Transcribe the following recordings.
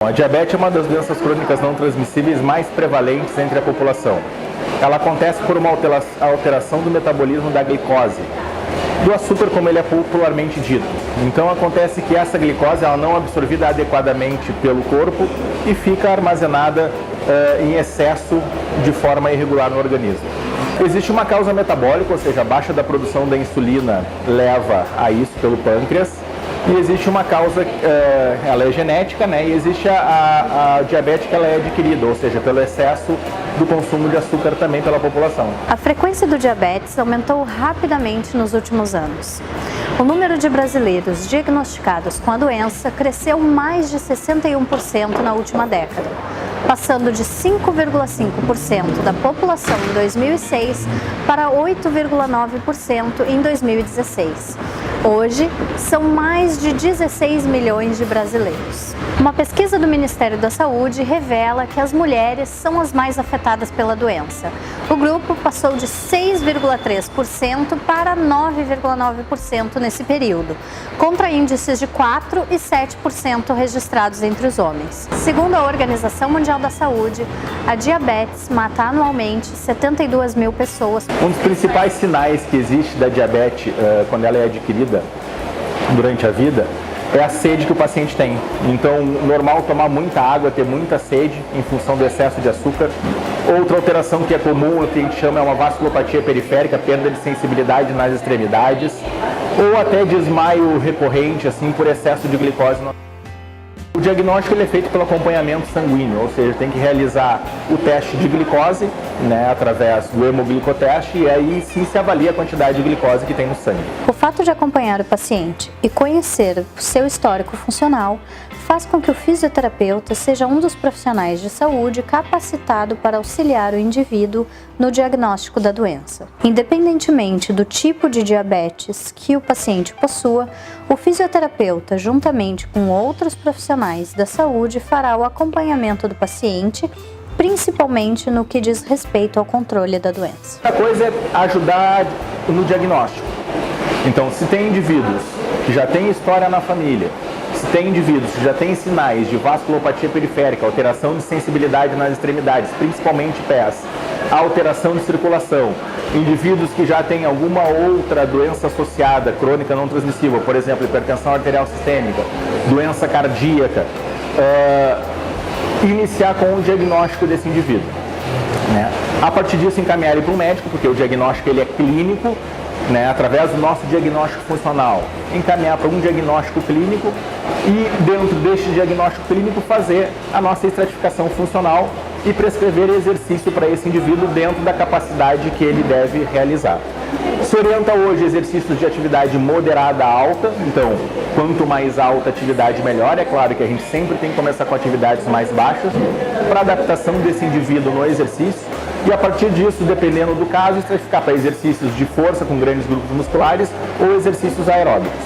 a diabetes é uma das doenças crônicas não transmissíveis mais prevalentes entre a população. Ela acontece por uma alteração do metabolismo da glicose, do açúcar como ele é popularmente dito. Então acontece que essa glicose ela não é absorvida adequadamente pelo corpo e fica armazenada em excesso de forma irregular no organismo. Existe uma causa metabólica, ou seja, a baixa da produção da insulina leva a isso pelo pâncreas. E existe uma causa, ela é genética, né? E existe a diabetes que ela é adquirida, ou seja, pelo excesso do consumo de açúcar também pela população. A frequência do diabetes aumentou rapidamente nos últimos anos. O número de brasileiros diagnosticados com a doença cresceu mais de 61% na última década, passando de 5,5% da população em 2006 para 8,9% em 2016. Hoje, são mais de 16 milhões de brasileiros. Uma pesquisa do Ministério da Saúde revela que as mulheres são as mais afetadas pela doença. O grupo passou de 6,3% para 9,9% nesse período, contra índices de 4% e 7% registrados entre os homens. Segundo a Organização Mundial da Saúde, a diabetes mata anualmente 72 mil pessoas. Um dos principais sinais que existe da diabetes quando ela é adquirida durante a vida é a sede que o paciente tem. Então, normal tomar muita água, ter muita sede em função do excesso de açúcar. Outra alteração que é comum, que a gente chama é uma vasculopatia periférica, perda de sensibilidade nas extremidades, ou até desmaio recorrente, assim, por excesso de glicose. O diagnóstico ele é feito pelo acompanhamento sanguíneo, ou seja, tem que realizar o teste de glicose, né, através do hemoglicoteste, e aí sim se avalia a quantidade de glicose que tem no sangue. O fato de acompanhar o paciente e conhecer o seu histórico funcional faz com que o fisioterapeuta seja um dos profissionais de saúde capacitado para auxiliar o indivíduo no diagnóstico da doença. Independentemente do tipo de diabetes que o paciente possua, o fisioterapeuta, juntamente com outros profissionais da saúde, fará o acompanhamento do paciente, principalmente no que diz respeito ao controle da doença. A coisa é ajudar no diagnóstico. Então, se tem indivíduos que já têm história na família, se tem indivíduos que já têm sinais de vasculopatia periférica, alteração de sensibilidade nas extremidades, principalmente pés, alteração de circulação, indivíduos que já têm alguma outra doença associada, crônica não transmissível, por exemplo, hipertensão arterial sistêmica, doença cardíaca, iniciar com o diagnóstico desse indivíduo, né? A partir disso encaminhar ele para um médico, porque o diagnóstico ele é clínico, né? Através do nosso diagnóstico funcional, encaminhar para um diagnóstico clínico e dentro deste diagnóstico clínico fazer a nossa estratificação funcional e prescrever exercício para esse indivíduo dentro da capacidade que ele deve realizar. Se orienta hoje exercícios de atividade moderada a alta, então quanto mais alta a atividade melhor. É claro que a gente sempre tem que começar com atividades mais baixas para adaptação desse indivíduo no exercício e a partir disso, dependendo do caso, estratificar para exercícios de força com grandes grupos musculares ou exercícios aeróbicos.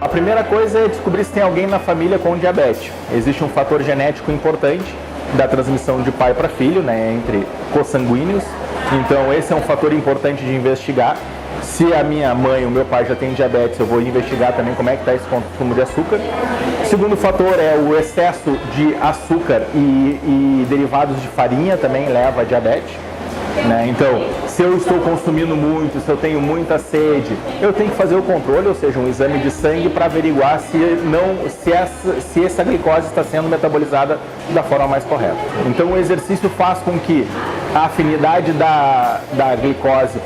A primeira coisa é descobrir se tem alguém na família com diabetes. Existe um fator genético importante da transmissão de pai para filho, né, entre consanguíneos. Então esse é um fator importante de investigar. Se a minha mãe ou meu pai já tem diabetes, eu vou investigar também como é que está esse consumo de açúcar. O segundo fator é o excesso de açúcar e derivados de farinha também leva a diabetes, né? Então, se eu estou consumindo muito, se eu tenho muita sede, eu tenho que fazer o controle, ou seja, um exame de sangue para averiguar se essa glicose está sendo metabolizada da forma mais correta. Então, o exercício faz com que a afinidade da glicose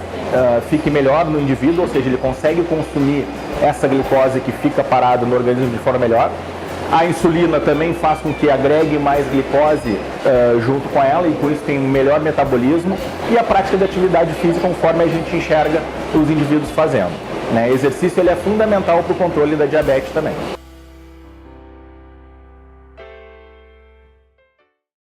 fique melhor no indivíduo, ou seja, ele consegue consumir essa glicose que fica parada no organismo de forma melhor. A insulina também faz com que agregue mais glicose junto com ela e com isso tem um melhor metabolismo e a prática de atividade física conforme a gente enxerga os indivíduos fazendo, né? Exercício ele é fundamental para o controle da diabetes também.